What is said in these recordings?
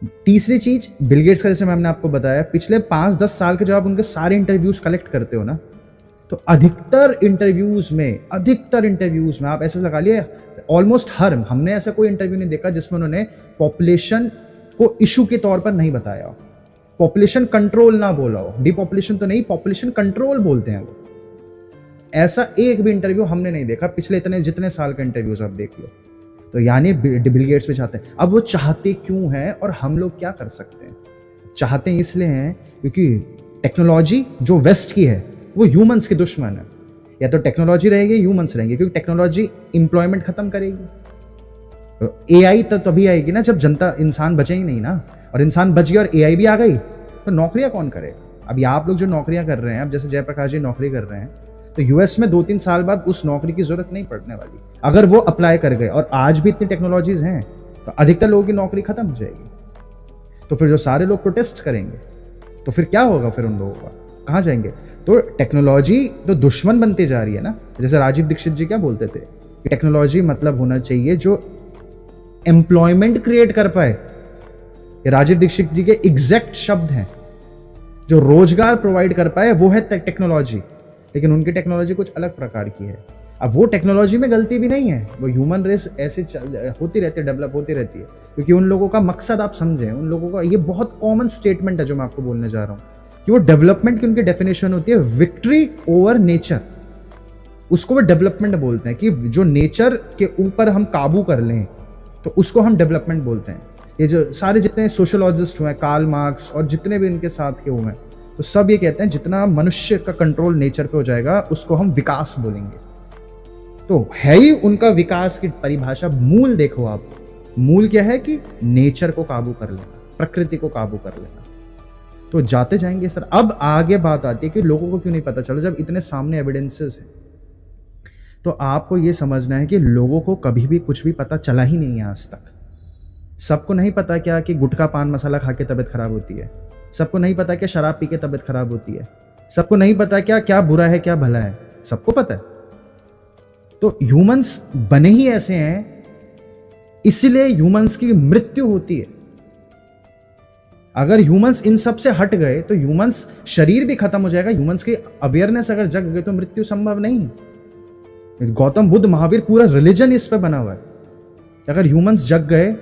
तीसरी चीज, Bill Gates का जैसे मैंने आपको बताया, पिछले 5-10 साल के जब आप उनके सारे इंटरव्यूज कलेक्ट करते हो ना, तो अधिकतर इंटरव्यूज में आप ऐसे लगा लिए, ऑलमोस्ट हर, हमने ऐसा कोई इंटरव्यू नहीं देखा जिसमें उन्होंने पॉपुलेशन को इशू के तौर पर नहीं बताया हो, पॉपुलेशन कंट्रोल ना बोला हो, डिपॉपुलेशन तो नहीं, पॉपुलेशन कंट्रोल बोलते हैं वो। ऐसा एक भी इंटरव्यू हमने नहीं देखा पिछले इतने जितने साल का इंटरव्यूज आप देख लो। तो यानी बिल गेट्स भी चाहते हैं। अब वो चाहते क्यों हैं और हम लोग क्या कर सकते हैं? चाहते इसलिए हैं क्योंकि टेक्नोलॉजी जो वेस्ट की है वो ह्यूमंस के दुश्मन है। या तो टेक्नोलॉजी रहेगी, ह्यूमंस रहेंगे, क्योंकि टेक्नोलॉजी एम्प्लॉयमेंट खत्म करेगी। एआई तो तभी आएगी ना जब जनता, इंसान बचे ही नहीं ना, और इंसान बच गया और एआई भी आ गई तो नौकरियां कौन करे? अभी आप लोग जो नौकरियां कर रहे हैं, अब जैसे जयप्रकाश जी नौकरी कर रहे हैं, तो यूएस में 2-3 साल बाद उस नौकरी की जरूरत नहीं पड़ने वाली अगर वो अप्लाई कर गए। और आज भी इतनी टेक्नोलॉजीज हैं तो अधिकतर लोगों की नौकरी खत्म हो जाएगी। तो फिर जो सारे लोग प्रोटेस्ट करेंगे तो फिर क्या होगा? फिर उन लोगों का कहाँ जाएंगे? तो टेक्नोलॉजी तो दुश्मन बनती जा रही है ना। जैसे राजीव दीक्षित जी क्या बोलते थे कि टेक्नोलॉजी मतलब होना चाहिए जो एम्प्लॉयमेंट क्रिएट कर पाए। ये राजीव दीक्षित जी के एग्जैक्ट शब्द हैं। जो रोजगार प्रोवाइड कर पाए वो है टेक्नोलॉजी। लेकिन उनकी टेक्नोलॉजी कुछ अलग प्रकार की है। अब वो टेक्नोलॉजी में गलती भी नहीं है, वो ह्यूमन रेस ऐसे होती रहती है, डेवलप होती रहती है, क्योंकि उन लोगों का मकसद आप समझें, उन लोगों का ये बहुत कॉमन स्टेटमेंट है जो मैं आपको बोलने जा रहा हूँ कि वो डेवलपमेंट की उनकी डेफिनेशन होती है विक्ट्री ओवर नेचर। उसको वो डेवलपमेंट बोलते हैं कि जो नेचर के ऊपर हम काबू कर लें तो उसको हम डेवलपमेंट बोलते हैं। ये जो सारे जितने सोशोलॉजिस्ट हुए, कार्ल मार्क्स और जितने भी इनके साथ के हुए हैं, तो सब ये कहते हैं जितना मनुष्य का कंट्रोल नेचर पे हो जाएगा उसको हम विकास बोलेंगे। तो है ही उनका विकास की परिभाषा, मूल देखो आप, मूल क्या है कि नेचर को काबू कर लेना, प्रकृति को काबू कर लेना। तो जाते जाएंगे सर। अब आगे बात आती है कि लोगों को क्यों नहीं पता चला, जब इतने सामने एविडेंसेस हैं। तो आपको ये समझना है कि लोगों को कभी भी कुछ भी पता चला ही नहीं है आज तक। सबको नहीं पता क्या कि गुटखा पान मसाला खा के तबीयत खराब होती है। सबको नहीं पता क्या शराब पी के तबीयत खराब होती है। सबको नहीं पता क्या क्या बुरा है क्या भला है, सबको पता है। तो ह्यूमंस बने ही ऐसे हैं, इसलिए ह्यूमंस की मृत्यु होती है। अगर ह्यूमंस इन सब से हट गए तो ह्यूमंस शरीर भी खत्म हो जाएगा। ह्यूमंस की अवेयरनेस अगर जग गई तो मृत्यु संभव नहीं है। गौतम बुद्ध, महावीर, पूरा रिलीजन इस पे बना हुआ है। अगर ह्यूमंस जग गए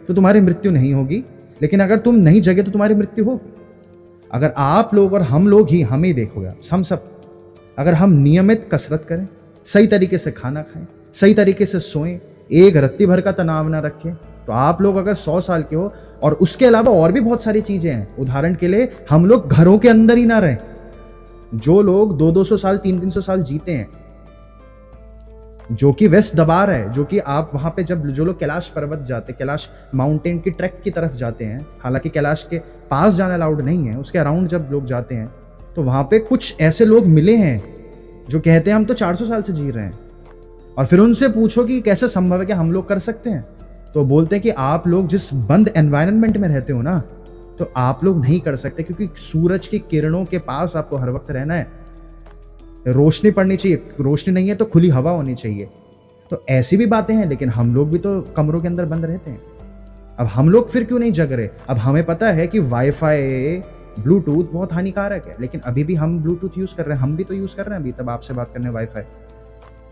तो तुम्हारी मृत्यु नहीं होगी, लेकिन अगर तुम नहीं जगे तो तुम्हारी मृत्यु होगी। अगर आप लोग और हम लोग ही, हमें ही देखोगे, हम सब अगर हम नियमित कसरत करें, सही तरीके से खाना खाएं, सही तरीके से सोएं, एक रत्ती भर का तनाव ना रखें, तो आप लोग अगर 100 साल के हो। और उसके अलावा और भी बहुत सारी चीजें हैं। उदाहरण के लिए हम लोग घरों के अंदर ही ना रहें। जो लोग 200-200 साल, 300-300 साल जीते हैं, जो कि वेस्ट दबा रहा है, जो कि आप वहां पे जब जो लोग कैलाश पर्वत जाते, कैलाश माउंटेन की ट्रैक की तरफ जाते हैं, हालांकि कैलाश के पास जाना अलाउड नहीं है, उसके अराउंड जब लोग जाते हैं तो वहां पे कुछ ऐसे लोग मिले हैं जो कहते हैं हम तो 400 साल से जी रहे हैं। और फिर उनसे पूछो कि कैसे संभव है कि हम लोग कर सकते हैं, तो बोलते हैं कि आप लोग जिस बंद एनवायरनमेंट में रहते हो ना, तो आप लोग नहीं कर सकते, क्योंकि सूरज की किरणों के पास आपको हर वक्त रहना है। रोशनी पड़नी चाहिए, रोशनी नहीं है तो खुली हवा होनी चाहिए। तो ऐसी भी बातें हैं, लेकिन हम लोग भी तो कमरों के अंदर बंद रहते हैं। अब हम लोग फिर क्यों नहीं जग रहे? अब हमें पता है कि वाईफाई, ब्लूटूथ बहुत हानिकारक है, लेकिन अभी भी हम ब्लूटूथ यूज कर रहे हैं। हम भी तो यूज कर रहे हैं अभी, तब आपसे बात करने वाईफाई,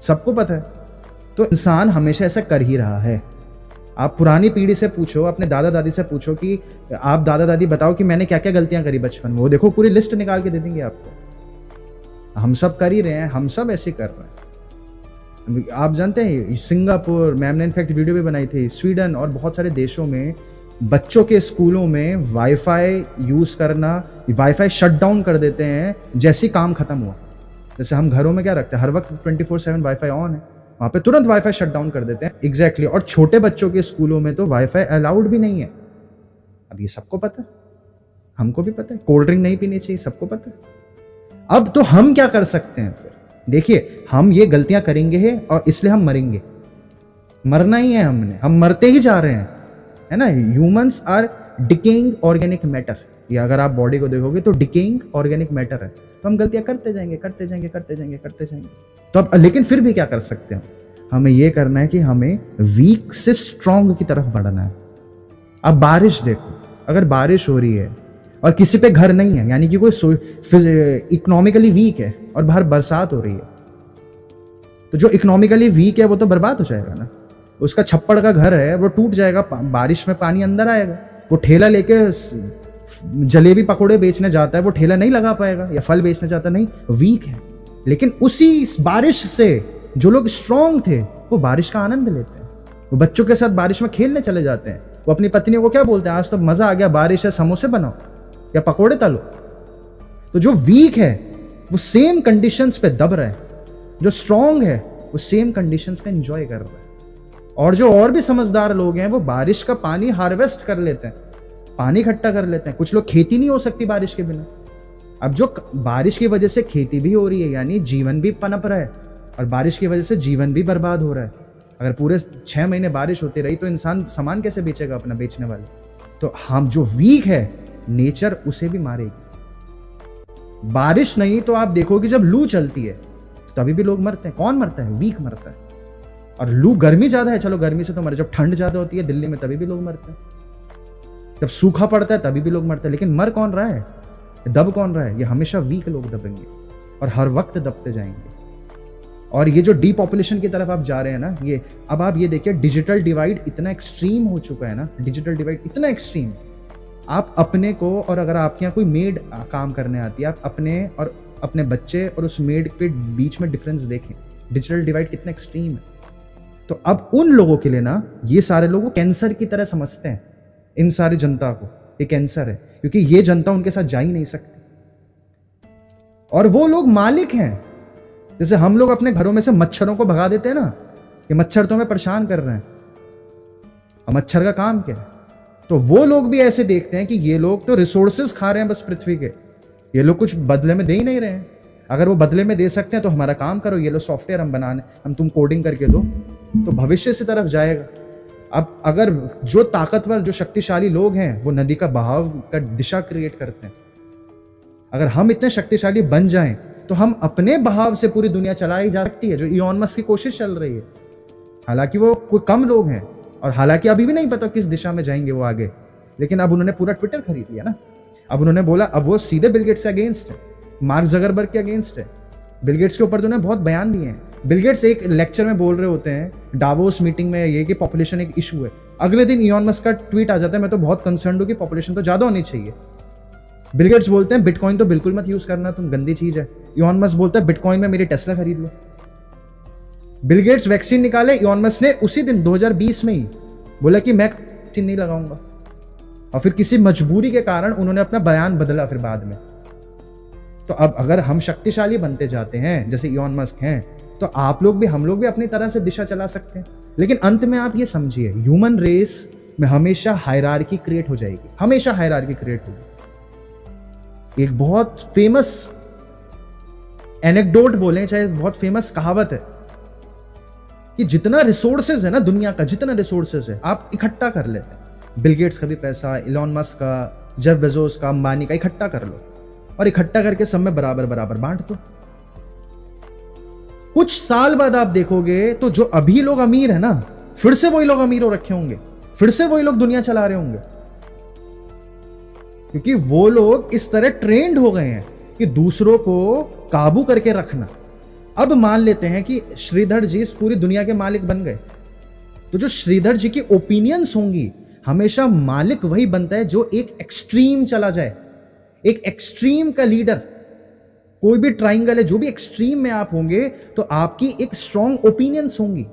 सबको पता है। तो इंसान हमेशा ऐसा कर ही रहा है। आप पुरानी पीढ़ी से पूछो, अपने दादा दादी से पूछो कि आप दादा दादी बताओ कि मैंने क्या क्या गलतियां करी बचपन में, वो देखो पूरी लिस्ट निकाल के दे देंगे आपको। हम सब कर ही रहे हैं, हम सब ऐसे कर रहे हैं। आप जानते हैं सिंगापुर, मैम ने इनफैक्ट वीडियो भी बनाई थी, स्वीडन और बहुत सारे देशों में बच्चों के स्कूलों में वाईफाई यूज करना, वाईफाई शट डाउन कर देते हैं जैसे ही काम खत्म हुआ। जैसे हम घरों में क्या रखते हैं, हर वक्त 24/7 वाईफाई ऑन है, वहां पे तुरंत वाईफाई शट डाउन कर देते हैं। एग्जैक्टली। और छोटे बच्चों के स्कूलों में तो वाईफाई अलाउड भी नहीं है। अब ये सबको पता है, हमको भी पता है। कोल्ड ड्रिंक नहीं पीनी चाहिए, सबको पता है। अब तो हम क्या कर सकते हैं फिर? देखिए, हम ये गलतियां करेंगे और इसलिए हम मरेंगे। मरना ही है हमने, हम मरते ही जा रहे हैं, है ना। Humans are decaying organic matter. या अगर आप बॉडी को देखोगे तो डिकेइंग ऑर्गेनिक मैटर है। तो हम गलतियां करते जाएंगे, करते जाएंगे, करते जाएंगे, करते जाएंगे। तो अब लेकिन फिर भी क्या कर सकते हैं? हमें यह करना है कि हमें वीक से स्ट्रांग की तरफ बढ़ना है। अब बारिश देखो, अगर बारिश हो रही है और किसी पे घर नहीं है, यानी कि कोई इकोनॉमिकली वीक है और बाहर बरसात हो रही है, तो जो इकोनॉमिकली वीक है वो तो बर्बाद हो जाएगा ना। उसका छप्पड़ का घर है वो टूट जाएगा, बारिश में पानी अंदर आएगा। वो ठेला लेके जलेबी पकौड़े बेचने जाता है, वो ठेला नहीं लगा पाएगा, या फल बेचने जाता नहीं, वीक है। लेकिन उसी बारिश से जो लोग स्ट्रांग थे वो बारिश का आनंद लेते हैं, वो बच्चों के साथ बारिश में खेलने चले जाते हैं, वो अपनी पत्नी को क्या बोलते हैं, आज तो मजा आ गया, बारिश है, समोसे बनाओ या पकौड़े तलो। तो जो वीक है वो सेम कंडीशंस पे दब रहा है, जो स्ट्रांग है वो सेम कंडीशंस का एंजॉय कर रहा है। और जो और भी समझदार लोग हैं वो बारिश का पानी हार्वेस्ट कर लेते हैं, पानी इकट्ठा कर लेते हैं। कुछ लोग, खेती नहीं हो सकती बारिश के बिना। अब जो बारिश की वजह से खेती भी हो रही है, यानी जीवन भी पनप रहा है, और बारिश की वजह से जीवन भी बर्बाद हो रहा है। अगर पूरे 6 महीने बारिश होती रही तो इंसान सामान कैसे बेचेगा अपना, बेचने वाले। तो हम जो वीक है नेचर उसे भी मारेगी। बारिश नहीं तो आप देखोगे जब लू चलती है तो तभी भी लोग मरते हैं। कौन मरता है? वीक मरता है। और लू, गर्मी ज्यादा है, चलो गर्मी से तो मरे, जब ठंड ज्यादा होती है दिल्ली में तभी भी लोग मरते हैं, जब सूखा पड़ता है तभी भी लोग मरते हैं। लेकिन मर कौन रहा है, दब कौन रहा है? ये हमेशा वीक लोग दबेंगे और हर वक्त दबते जाएंगे। और ये जो डीपॉपुलेशन की तरफ आप जा रहे हैं ना, ये अब आप ये देखिए, डिजिटल डिवाइड इतना एक्सट्रीम हो चुका है ना, डिजिटल डिवाइड इतना एक्सट्रीम। आप अपने को, और अगर आपके यहाँ कोई मेड काम करने आती है, आप अपने और अपने बच्चे और उस मेड के बीच में डिफरेंस देखें, डिजिटल डिवाइड कितना एक्सट्रीम है। तो अब उन लोगों के लिए ना, ये सारे लोग कैंसर की तरह समझते हैं इन सारी जनता को, ये कैंसर है, क्योंकि ये जनता उनके साथ जा ही नहीं सकती। और वो लोग मालिक हैं। जैसे हम लोग अपने घरों में से मच्छरों को भगा देते हैं ना, कि मच्छर तो हमें परेशान कर रहे हैं, अब मच्छर का काम क्या है? तो वो लोग भी ऐसे देखते हैं कि ये लोग तो रिसोर्सेज खा रहे हैं बस पृथ्वी के, ये लोग कुछ बदले में दे ही नहीं रहे हैं। अगर वो बदले में दे सकते हैं तो हमारा काम करो, ये लो सॉफ्टवेयर हम बनाने, हम तुम कोडिंग करके दो, तो भविष्य से तरफ जाएगा। अब अगर जो ताकतवर, जो शक्तिशाली लोग हैं वो नदी का बहाव का दिशा क्रिएट करते हैं, अगर हम इतने शक्तिशाली बन जाएं तो हम अपने बहाव से पूरी दुनिया चलाई जा सकती है, जो इलॉन मस्क की कोशिश चल रही है। हालांकि वो कोई कम लोग हैं, और हालांकि अभी भी नहीं पता किस दिशा में जाएंगे वो आगे, लेकिन अब उन्होंने पूरा ट्विटर खरीद लिया ना। अब उन्होंने बोला, अब वो सीधे बिल गेट्स के अगेंस्ट है, मार्क जगरबर्ग के अगेंस्ट है। बिल गेट्स के ऊपर तो उन्होंने बहुत बयान दिए हैं। बिल गेट्स एक लेक्चर में बोल रहे होते हैं डावोस मीटिंग में, ये कि पॉपुलेशन एक इशू है, अगले दिन इलॉन मस्क का ट्वीट आ जाता है, मैं तो बहुत कंसर्न हूं कि पॉपुलेशन तो ज्यादा होनी चाहिए। बिल गेट्स बोलते हैं बिटकॉइन तो बिल्कुल मत यूज करना, तुम गंदी चीज है। इलॉन मस्क बोलता है बिटकॉइन में मेरी टेस्ला खरीद लो। बिल गेट्स वैक्सीन निकाले, इलॉन मस्क ने उसी दिन 2020 में ही बोला कि मैं वैक्सीन नहीं लगाऊंगा, और फिर किसी मजबूरी के कारण उन्होंने अपना बयान बदला फिर बाद में। तो अब अगर हम शक्तिशाली बनते जाते हैं जैसे इलॉन मस्क हैं, तो आप लोग भी, हम लोग भी अपनी तरह से दिशा चला सकते हैं। लेकिन अंत में आप ये समझिए, ह्यूमन रेस में हमेशा हायरार्की क्रिएट हो जाएगी, हमेशा हायरार्की क्रिएट होगी। एक बहुत फेमस एनेक्डोट बोलें, चाहे बहुत फेमस कहावत है कि जितना रिसोर्सेज है ना दुनिया का, जितना रिसोर्सेज है आप इकट्ठा कर लेते हैं, बिल गेट्स का भी पैसा, इलॉन मस्क का, जेफ बेजोस का, अंबानी का, इकट्ठा कर लो और इकट्ठा करके सब में बराबर बराबर बांट दो। कुछ साल बाद आप देखोगे तो जो अभी लोग अमीर है ना, फिर से वही लोग अमीर हो रखे होंगे, फिर से वही लोग दुनिया चला रहे होंगे, क्योंकि वो लोग इस तरह ट्रेंड हो गए हैं कि दूसरों को काबू करके रखना। अब मान लेते हैं कि श्रीधर जी इस पूरी दुनिया के मालिक बन गए, तो जो श्रीधर जी की ओपिनियंस होंगी, हमेशा मालिक वही बनता है जो एक एक्सट्रीम चला जाए, एक एक्सट्रीम का लीडर। कोई भी ट्राइंगल है, जो भी एक्सट्रीम में आप होंगे तो आपकी एक स्ट्रॉन्ग ओपिनियंस होंगी।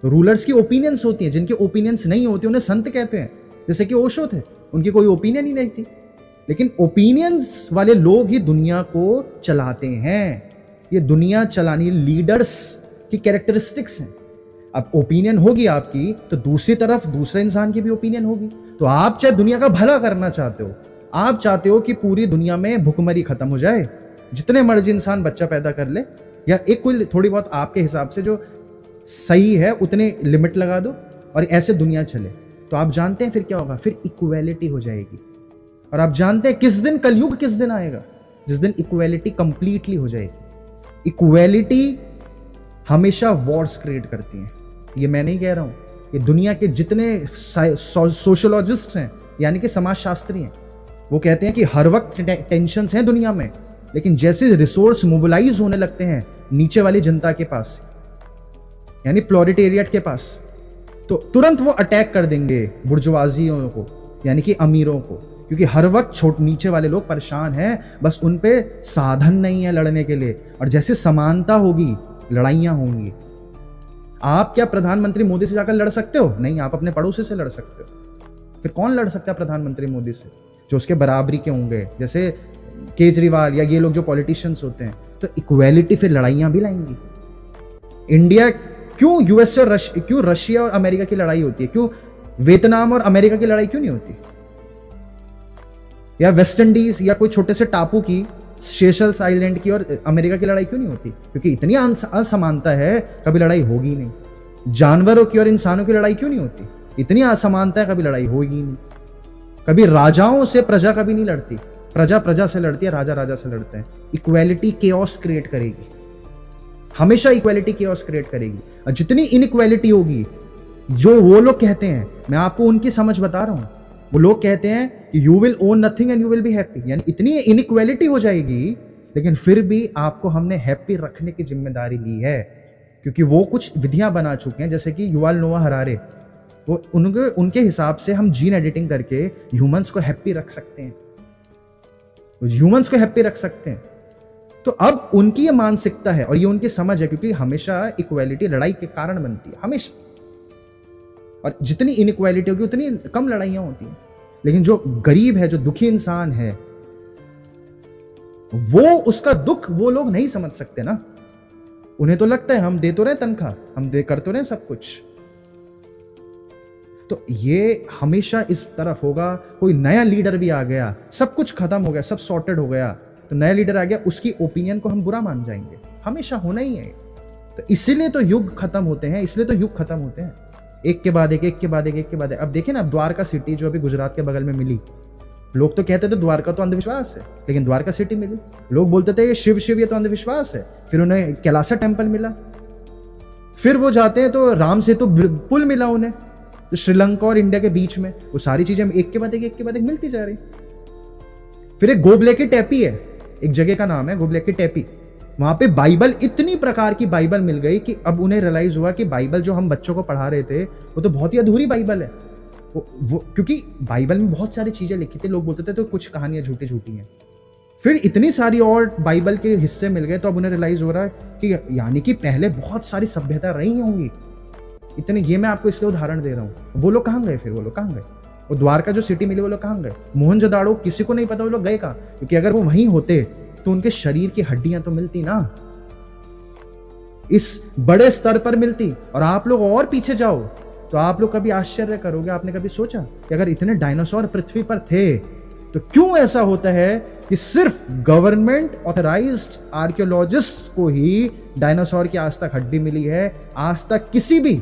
रूलर्स की ओपिनियंस होती हैं, जिनकी ओपिनियंस नहीं होती उन्हें संत कहते हैं, जैसे कि ओशो थे, उनकी कोई ओपिनियन ही नहीं थी। लेकिन ओपिनियंस वाले लोग ही दुनिया को चलाते हैं। ये दुनिया चलाने लीडर्स की कैरेक्टरिस्टिक्स हैं। अब ओपिनियन होगी आपकी तो दूसरी तरफ दूसरे इंसान की भी ओपिनियन होगी। तो आप चाहे दुनिया का भला करना चाहते हो, आप चाहते हो कि पूरी दुनिया में भुखमरी खत्म हो जाए, जितने मर्जी इंसान बच्चा पैदा कर ले, या एक कोई थोड़ी बहुत आपके हिसाब से जो सही है उतने लिमिट लगा दो और ऐसे दुनिया चले, तो आप जानते हैं फिर क्या होगा, फिर इक्वालिटी हो जाएगी। और आप जानते हैं किस दिन कलयुग किस दिन आएगा, जिस दिन इक्वालिटी कंप्लीटली हो जाएगी। इक्वालिटी हमेशा वॉर्स क्रिएट करती है, ये मैं नहीं कह रहा हूं, ये दुनिया के जितने सोशोलॉजिस्ट हैं यानी कि समाजशास्त्री हैं। वो कहते हैं कि हर वक्त टेंशन्स हैं दुनिया में, लेकिन जैसे रिसोर्स मोबिलाइज होने लगते हैं नीचे वाली जनता के पास, यानी प्लोरिटेरियट के पास, तो तुरंत वो अटैक कर देंगे बुर्जुआजियों को, यानी कि अमीरों को, क्योंकि हर वक्त नीचे वाले लोग परेशान हैं, बस उन पे साधन नहीं है लड़ने के लिए। और जैसे समानता होगी, लड़ाइयां होंगी। आप क्या प्रधानमंत्री मोदी से जाकर लड़ सकते हो? नहीं, आप अपने पड़ोसी से लड़ सकते हो। फिर कौन लड़ सकता है प्रधानमंत्री मोदी से? जो उसके बराबरी के होंगे, जैसे केजरीवाल या ये लोग जो पॉलिटिशियंस होते हैं। तो इक्वालिटी फिर लड़ाइयां भी लाएंगी। इंडिया क्यों यूएस और क्यों रशिया और अमेरिका की लड़ाई होती है? क्यों वियतनाम और अमेरिका की लड़ाई क्यों नहीं होती? या वेस्ट इंडीज या कोई छोटे से टापू की, सेशल्स आइलैंड की और अमेरिका की लड़ाई क्यों नहीं होती? क्योंकि इतनी असमानता है, कभी लड़ाई होगी नहीं। जानवरों की और इंसानों की लड़ाई क्यों नहीं होती? इतनी असमानता है, कभी लड़ाई होगी नहीं। कभी राजाओं से प्रजा कभी नहीं लड़ती, प्रजा प्रजा से लड़ती है, राजा राजा से लड़ते हैं। इक्वालिटी केओस क्रिएट करेगी, हमेशा इक्वालिटी केओस क्रिएट करेगी। और जितनी इनइक्वालिटी होगी, जो वो लोग कहते हैं, मैं आपको उनकी समझ बता रहा हूं, वो लोग कहते हैं कि you will own nothing and you will be happy, यानी इतनी इनइक्वालिटी हो जाएगी, लेकिन फिर भी आपको हमने हैप्पी रखने की जिम्मेदारी ली है, क्योंकि वो कुछ विधियां बना चुके हैं, जैसे कि युवाल नोआ हरारे, वो उनके हिसाब से हम जीन एडिटिंग करके ह्यूमंस को हैप्पी रख सकते हैं, ह्यूमंस को हैप्पी रख सकते हैं। तो अब उनकी ये मानसिकता है और ये उनकी समझ है, क्योंकि हमेशा इक्वालिटी लड़ाई के कारण बनती है, हमेशा। और जितनी इनइक्वालिटी होगी उतनी कम लड़ाइयां होती हैं। लेकिन जो गरीब है, जो दुखी इंसान है, वो उसका दुख वो लोग नहीं समझ सकते ना। उन्हें तो लगता है हम दे तो रहे तनख्वाह, हम दे कर तो रहे सब कुछ। तो ये हमेशा इस तरफ होगा। कोई नया लीडर भी आ गया, सब कुछ खत्म हो गया, सब सॉर्टेड हो गया, तो नया लीडर आ गया, उसकी ओपिनियन को हम बुरा मान जाएंगे। हमेशा होना ही है। तो इसीलिए तो युग खत्म होते हैं, इसलिए तो युग खत्म होते हैं, एक के बाद एक, एक के बाद एक, एक के बाद एक। अब देखिए ना, द्वारका सिटी जो अभी गुजरात के बगल में मिली, लोग तो कहते थे द्वारका तो अंधविश्वास है, लेकिन द्वारका सिटी मिली। लोग बोलते थे ये शिव शिव, ये तो अंधविश्वास है। फिर उन्हें कैलासा टेम्पल मिला, फिर वो जाते हैं तो राम सेतु पुल मिला उन्हें, तो श्रीलंका और इंडिया के बीच में। वो सारी चीजें एक के बाद एक, एक के बाद एक मिलती जा रही। फिर एक गोबलेकी टेपी है, एक जगह का नाम है गोबलेकी टेपी, वहां पे बाइबल, इतनी प्रकार की बाइबल मिल गई कि अब उन्हें रियलाइज हुआ कि बाइबल जो हम बच्चों को पढ़ा रहे थे वो तो बहुत ही अधूरी बाइबल है। वो क्योंकि बाइबल में बहुत सारी चीजें लिखी थी, लोग बोलते थे तो कुछ कहानियां झूठी झूठी हैं। फिर इतनी सारी और बाइबल के हिस्से मिल गए, तो अब उन्हें रियलाइज हो रहा है कि यानी कि पहले बहुत सारी सभ्यता रही होंगी। इतने, ये मैं आपको इसलिए उदाहरण दे रहा हूँ। वो लोग कहाँ गए? फिर वो लोग कहाँ गए? वो द्वारका जो सिटी मिली, वो लोग कहाँ गए? मोहनजोदाड़ो, किसी को नहीं पता वो लोग गए कहाँ, क्योंकि अगर वो वहीं होते तो उनके शरीर की हड्डियां तो मिलती ना, इस बड़े स्तर पर मिलती। और आप लोग और पीछे जाओ तो आप लोग कभी आश्चर्य करोगे, आपने कभी सोचा कि अगर इतने डायनासोर पृथ्वी पर थे तो क्यों ऐसा होता है कि सिर्फ गवर्नमेंट ऑथराइज्ड आर्कियोलॉजिस्ट को ही डायनासोर की आज तक हड्डी मिली है, आज तक किसी भी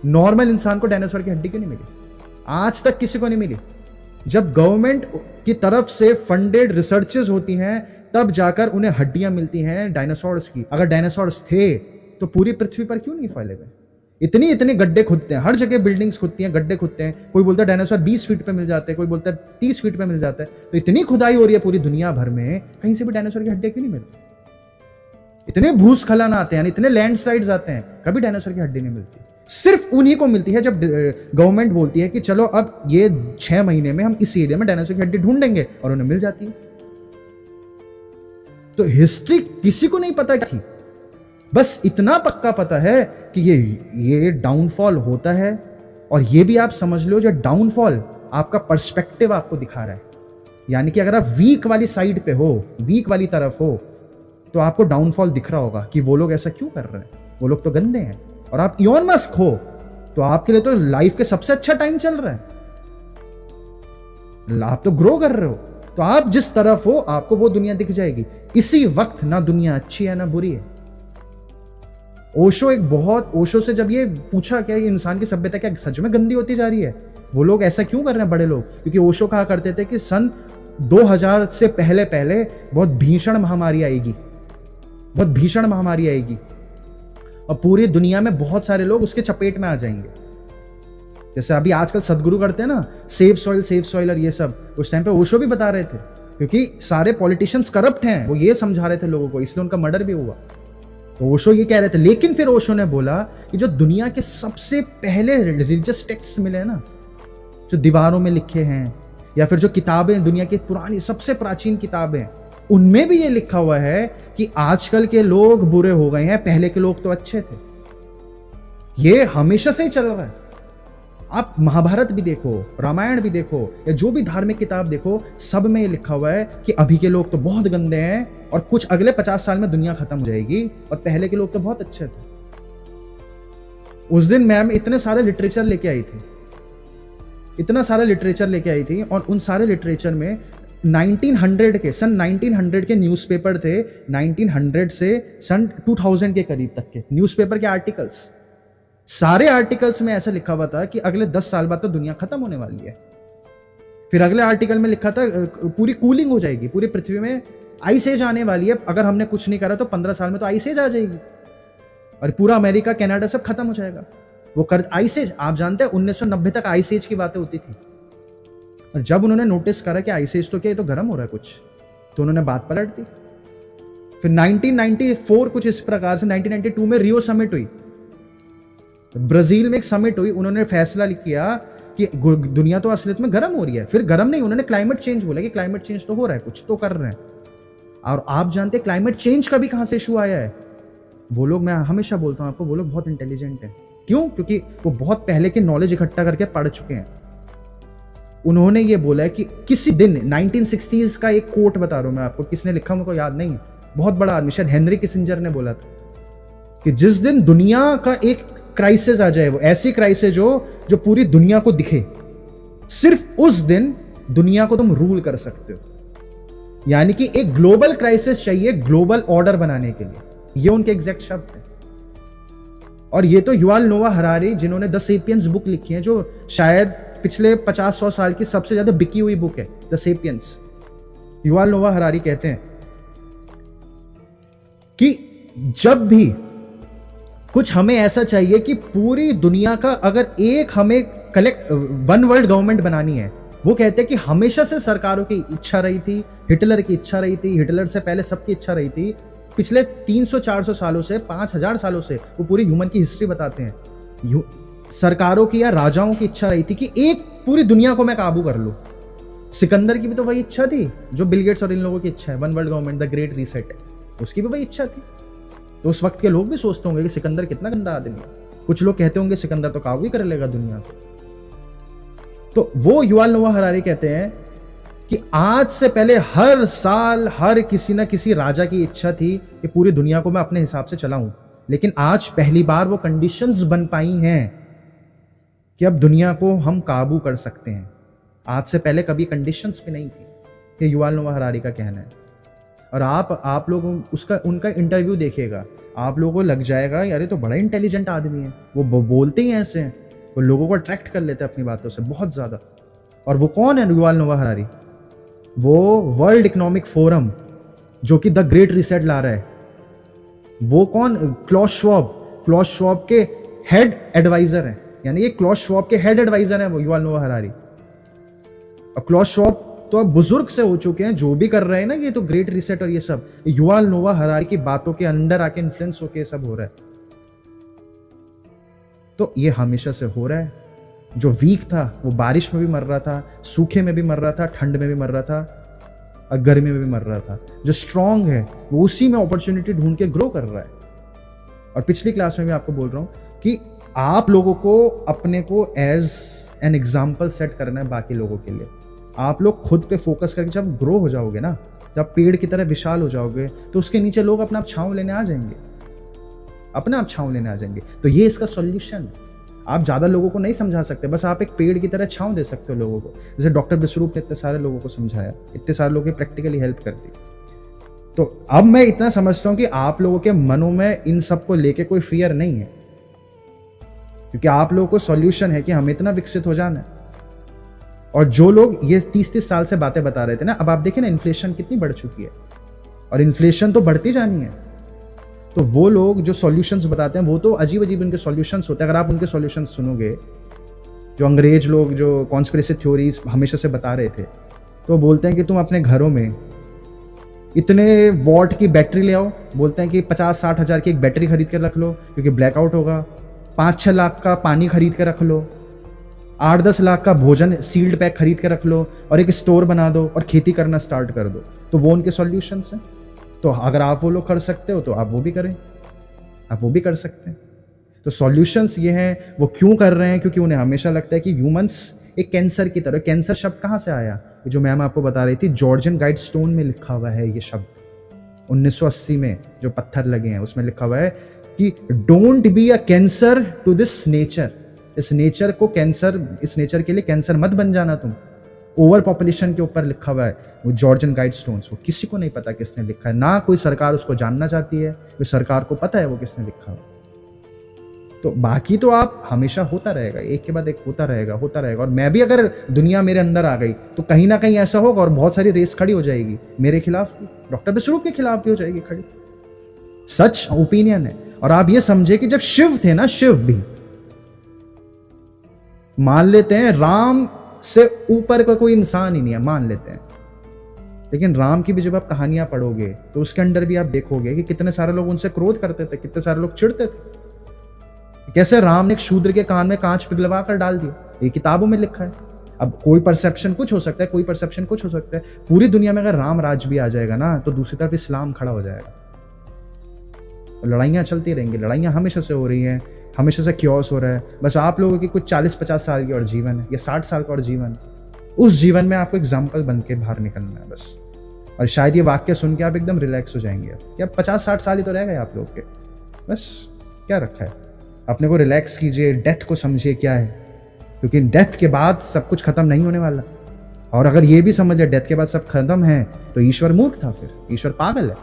नॉर्मल इंसान को डायनासोर की हड्डी क्यों नहीं मिली? आज तक किसी को नहीं मिली। जब गवर्नमेंट की तरफ से फंडेड रिसर्चेस होती हैं, तब जाकर उन्हें हड्डियां मिलती हैं डायनासोर्स की। अगर डायनासोर्स थे तो पूरी पृथ्वी पर क्यों नहीं फैले हुए? इतने इतने गड्ढे खुदते हैं, हर जगह बिल्डिंग्स खुदती हैं, गड्ढे खुदते हैं। कोई बोलता है डायनासोर 20 फीट पे मिल जाते हैं, कोई बोलता है 30 फीट पे मिल जाता है। तो इतनी खुदाई हो रही है पूरी दुनिया भर में, कहीं से भी डायनासोर की हड्डियां क्यों नहीं मिलती? इतने भूस्खलन आते हैं, इतने लैंडस्लाइड्स आते हैं, कभी डायनासोर की हड्डी नहीं मिलती। सिर्फ उन्हीं को मिलती है जब गवर्नमेंट बोलती है कि चलो अब ये 6 महीने में हम इस एरिया में डायनासोर की हड्डी ढूंढेंगे, और उन्हें मिल जाती है। तो हिस्ट्री किसी को नहीं पता थी, बस इतना पक्का पता है कि ये डाउनफॉल होता है। और ये भी आप समझ लो, जो डाउनफॉल आपका पर्सपेक्टिव आपको दिखा रहा है, यानी कि अगर आप वीक वाली साइड पे हो, वीक वाली तरफ हो, तो आपको डाउनफॉल दिख रहा होगा कि वो लोग ऐसा क्यों कर रहे हैं, वो लोग तो गंदे हैं। और आप इलॉन मस्क हो तो आपके लिए तो लाइफ के सबसे अच्छा टाइम चल रहा है, आप तो ग्रो कर रहे हो। तो आप जिस तरफ हो आपको वो दुनिया दिख जाएगी। इसी वक्त ना दुनिया अच्छी है ना बुरी है। ओशो से जब ये पूछा क्या इंसान की सभ्यता क्या सच में गंदी होती जा रही है, वो लोग ऐसा क्यों कर रहे हैं बड़े लोग, क्योंकि ओशो कहा करते थे कि सन 2000 से पहले पहले बहुत भीषण महामारी आएगी, बहुत भीषण महामारी आएगी और पूरी दुनिया में बहुत सारे लोग उसके चपेट में आ जाएंगे। जैसे अभी आजकल सदगुरु करते हैं ना, सेव सॉइल और ये सब, उस टाइम पे ओशो भी बता रहे थे, क्योंकि सारे पॉलिटिशियंस करप्ट हैं, वो ये समझा रहे थे लोगों को, इसलिए उनका मर्डर भी हुआ। तो ओशो ये कह रहे थे। लेकिन फिर ओशो ने बोला कि जो दुनिया के सबसे पहले रिलीजियस टेक्स्ट मिले हैं ना, जो दीवारों में लिखे हैं, या फिर जो किताबें दुनिया की पुरानी सबसे प्राचीन किताबें, उनमें भी ये लिखा हुआ है कि आजकल के लोग बुरे हो गए हैं, पहले के लोग तो अच्छे थे। ये हमेशा से ही चल रहा है। आप महाभारत भी देखो, रामायण भी देखो, या जो भी धार्मिक किताब देखो, सब में ये लिखा हुआ है कि अभी के लोग तो बहुत गंदे हैं और कुछ अगले 50 साल में दुनिया खत्म हो जाएगी और पहले के लोग तो बहुत अच्छे थे। उस दिन मैम इतने सारे लिटरेचर लेके आई थी, इतना सारा लिटरेचर लेके आई थी, और उन सारे लिटरेचर में 1900 के, सन 1900 के न्यूज़पेपर थे, 1900 से सन 2000 के करीब तक के न्यूज़पेपर के आर्टिकल्स, सारे आर्टिकल्स में ऐसा लिखा हुआ था कि अगले 10 साल बाद तो दुनिया खत्म होने वाली है। फिर अगले आर्टिकल में लिखा था पूरी कूलिंग हो जाएगी, पूरी पृथ्वी में आइस एज आने वाली है, अगर हमने कुछ नहीं करा तो 15 साल में तो आइस एज आ जाएगी और पूरा अमेरिका, कनाडा सब खत्म हो जाएगा। वो कर आइस एज, आप जानते हैं 1990 तक आइस एज की बातें होती थी, और जब उन्होंने नोटिस करा कि आइस एज तो क्या, ये तो गर्म हो रहा है कुछ, तो उन्होंने बात पलट दी। फिर 1994 कुछ इस प्रकार से, 1992 में रियो समिट हुई, ब्राजील में एक समिट हुई, उन्होंने फैसला किया कि दुनिया तो असलियत में गर्म हो रही है। फिर गर्म नहीं, उन्होंने क्लाइमेट चेंज बोला कि क्लाइमेट चेंज तो हो रहा है, कुछ तो कर रहे हैं। और आप जानते हैं क्लाइमेट चेंज का भी कहां से इशू आया है? वो लोग, मैं हमेशा बोलता हूं आपको, वो लोग बहुत इंटेलिजेंट हैं। क्यों? क्योंकि वो बहुत पहले की नॉलेज इकट्ठा करके पढ़ चुके हैं। उन्होंने ये बोला है कि किसी दिन 1960s का एक कोट बता रहा हूं मैं आपको, किसने लिखा मुझको याद नहीं, बहुत बड़ा आदमी, शायद हेनरी किसिंजर ने बोला था कि जिस दिन दुनिया का एक क्राइसिस आ जाए, वो ऐसी क्राइसिस जो पूरी दुनिया को दिखे, सिर्फ उस दिन दुनिया को तुम रूल कर सकते हो। यानी कि एक ग्लोबल क्राइसिस चाहिए ग्लोबल ऑर्डर बनाने के लिए, ये उनके एग्जैक्ट शब्द है। और ये तो युवाल नोआ हरारी, जिन्होंने द सेपियंस बुक लिखी है, जो शायद पिछले 50-100 साल की सबसे ज्यादा बिकी हुई बुक है, द सेपियंस। युवाल नोआ हरारी कहते हैं कि जब भी कुछ हमें ऐसा चाहिए कि पूरी दुनिया का, अगर एक हमें वन वर्ल्ड गवर्नमेंट बनानी है, वो कहते हैं कि हमेशा से सरकारों की इच्छा रही थी, हिटलर की इच्छा रही थी, हिटलर से पहले सबकी इच्छा रही थी, पिछले 300-400 सालों से, 5000 सालों से, वो पूरी ह्यूमन की हिस्ट्री बताते हैं, सरकारों की या राजाओं की इच्छा रही थी कि एक पूरी दुनिया को मैं काबू कर लूं। सिकंदर की भी तो वही इच्छा थी जो बिल गेट्स और इन लोगों की इच्छा है, one world government, the great reset, उसकी भी वही इच्छा थी। तो उस वक्त के लोग भी सोचते होंगे कि सिकंदर कितना गंदा आदमी है, कुछ लोग कहते होंगे सिकंदर तो काबू ही कर लेगा दुनिया को। तो वो युवाल नोआ हरारी कहते हैं कि आज से पहले हर साल हर किसी ना किसी राजा की इच्छा थी कि पूरी दुनिया को मैं अपने हिसाब से चलाऊं, लेकिन आज पहली बार वो कंडीशंस बन पाई हैं कि अब दुनिया को हम काबू कर सकते हैं। आज से पहले कभी कंडीशंस भी नहीं थी। ये युवाल नोआ हरारी का कहना है। और आप लोग उनका इंटरव्यू देखिएगा, आप लोगों को लग जाएगा यार ये तो बड़ा इंटेलिजेंट आदमी है, वो बोलते ही ऐसे हैं, वो लोगों को अट्रैक्ट कर लेते हैं अपनी बातों से बहुत ज्यादा। और वो कौन है युवाल नोआ हरारी? वो वर्ल्ड इकोनॉमिक फोरम जो कि द ग्रेट रीसेट ला रहा है, वो कौन? क्लॉस श्वाब के हेड एडवाइजर है, यानी ये क्लॉस श्वाब के हेड एडवाइजर है वो युवाल नोआ हरारी। और क्लॉस श्वाब तो अब बुजुर्ग से हो चुके हैं, जो भी कर रहे हैं ना ये तो ग्रेट रीसेट और ये सब, युवाल नोआ हरारी की बातों के अंदर आके इन्फ्लुएंस होके सब हो रहा है। तो ये हमेशा से हो रहा है। जो वीक था वो बारिश में भी मर रहा था, सूखे में भी मर रहा था, ठंड में भी मर रहा था और गर्मी में भी मर रहा था। जो स्ट्रांग है वो उसी में अपॉर्चुनिटी ढूंढ के ग्रो कर रहा है। और पिछली क्लास में भी आपको बोल रहा हूं कि आप लोगों को अपने को एज एन एग्जाम्पल सेट करना है बाकी लोगों के लिए। आप लोग खुद पे फोकस करके जब ग्रो हो जाओगे ना, जब पेड़ की तरह विशाल हो जाओगे, तो उसके नीचे लोग अपना आप छांव लेने आ जाएंगे, अपने आप छांव लेने आ जाएंगे। तो ये इसका सॉल्यूशन। आप ज्यादा लोगों को नहीं समझा सकते, बस आप एक पेड़ की तरह छांव दे सकते हो लोगों को। जैसे डॉक्टर विश्वरूप ने इतने सारे लोगों को समझाया, इतने सारे लोगों की प्रैक्टिकली हेल्प कर दी। तो अब मैं इतना समझता हूं कि आप लोगों के मनों में इन सब को लेके कोई फियर नहीं है, क्योंकि आप लोगों को सॉल्यूशन है कि हमें इतना विकसित हो जाना है। और जो लोग ये 30-30 साल से बातें बता रहे थे ना, अब आप देखें ना इन्फ्लेशन कितनी बढ़ चुकी है, और इन्फ्लेशन तो बढ़ती जानी है। तो वो लोग जो सॉल्यूशंस बताते हैं वो तो अजीब अजीब उनके सॉल्यूशंस होते हैं। अगर आप उनके सॉल्यूशंस सुनोगे जो अंग्रेज लोग जो कॉन्स्पिरेसी थ्योरीज हमेशा से बता रहे थे, तो बोलते हैं कि तुम अपने घरों में इतने वॉट की बैटरी ले आओ, बोलते हैं कि 50-60 हज़ार की एक बैटरी खरीद कर रख लो क्योंकि ब्लैकआउट होगा, 5-6 लाख का पानी खरीद के रख लो, 8-10 लाख का भोजन सील्ड पैक खरीद के रख लो और एक स्टोर बना दो और खेती करना स्टार्ट कर दो। तो वो उनके सॉल्यूशंस हैं। तो अगर आप वो लोग कर सकते हो तो आप वो भी करें, आप वो भी कर सकते हैं। तो सॉल्यूशंस ये हैं, वो क्यों कर रहे हैं? क्योंकि उन्हें हमेशा लगता है कि ह्यूमंस एक कैंसर की तरह। कैंसर शब्द कहाँ से आया? जो मैम आपको बता रही थी, जॉर्जियन गाइडस्टोन में लिखा हुआ है ये शब्द, 1980 में जो पत्थर लगे हैं उसमें लिखा हुआ है कि don't be a cancer to this nature. इस नेचर को कैंसर, इस नेचर के लिए कैंसर मत बन जाना तुम। ओवर पॉपुलेशन के ऊपर लिखा हुआ है वो जॉर्जियन गाइडस्टोन्स। वो किसी को नहीं पता किसने लिखा है, ना कोई सरकार उसको जानना चाहती है, कोई सरकार को पता है वो किसने लिखा है। तो बाकी तो आप हमेशा होता रहेगा, एक के बाद एक होता रहेगा, होता रहेगा। और मैं भी अगर दुनिया मेरे अंदर आ गई तो कहीं ना कहीं ऐसा होगा और बहुत सारी रेस खड़ी हो जाएगी मेरे खिलाफ भी, डॉक्टर विश्वरूप के खिलाफ भी हो जाएगी खड़ी। सच ओपिनियन है। और आप ये समझे कि जब शिव थे ना, शिव भी मान लेते हैं राम से ऊपर का कोई इंसान ही नहीं है, मान लेते हैं, लेकिन राम की भी जब आप कहानियां पढ़ोगे तो उसके अंदर भी आप देखोगे कि कितने सारे लोग उनसे क्रोध करते थे, कितने सारे लोग चिढ़ते थे। कैसे राम ने एक शूद्र के कान में कांच पिघलवा कर डाल दिया, ये किताबों में लिखा है। अब कोई परसेप्शन कुछ हो सकता है, कोई परसेप्शन कुछ हो सकता है। पूरी दुनिया में अगर राम राज भी आ जाएगा ना तो दूसरी तरफ इस्लाम खड़ा हो जाएगा। लड़ाइयाँ चलती रहेंगी, लड़ाइयाँ हमेशा से हो रही हैं, हमेशा से क्योस हो रहा है। बस आप लोगों की कुछ 40-50 साल की और जीवन है या 60 साल का और जीवन है, उस जीवन में आपको एग्जाम्पल बन के बाहर निकलना है बस। और शायद ये वाक्य सुन के आप एकदम रिलैक्स हो जाएंगे कि अब 50-60 साल ही तो रह गए आप लोग के, बस क्या रखा है। अपने को रिलैक्स कीजिए, डेथ को समझिए क्या है, क्योंकि डेथ के बाद सब कुछ खत्म नहीं होने वाला। और अगर ये भी समझ जाए डेथ के बाद सब खत्म है तो ईश्वर मूर्ख था, फिर ईश्वर पागल है।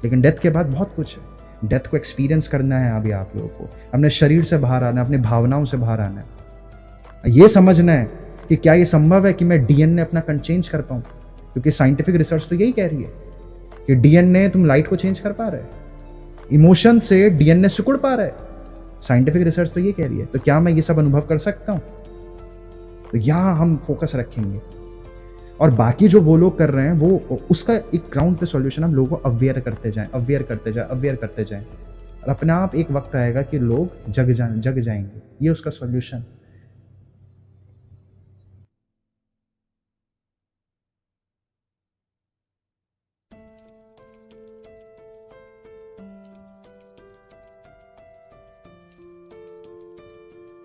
लेकिन डेथ के बाद बहुत कुछ है। डेथ को एक्सपीरियंस करना है अभी आप लोगों को, अपने शरीर से बाहर आना है, अपनी भावनाओं से बाहर आना है। ये समझना है कि क्या ये संभव है कि मैं डीएनए अपना चेंज कर पाऊँ, क्योंकि साइंटिफिक रिसर्च तो यही कह रही है कि डीएनए तुम लाइट को चेंज कर पा रहे, इमोशन से डीएनए सिकुड़ पा रहा है। साइंटिफिक रिसर्च तो ये कह रही है। तो क्या मैं ये सब अनुभव कर सकता हूँ? तो यहाँ हम फोकस रखेंगे। और बाकी जो वो लोग कर रहे हैं वो उसका एक ग्राउंड पे सॉल्यूशन हम लोगों को अवेयर करते जाएं, अवेयर करते जाएं, अवेयर करते जाएं। और अपने आप एक वक्त आएगा कि लोग जग जाएंगे। ये उसका सॉल्यूशन।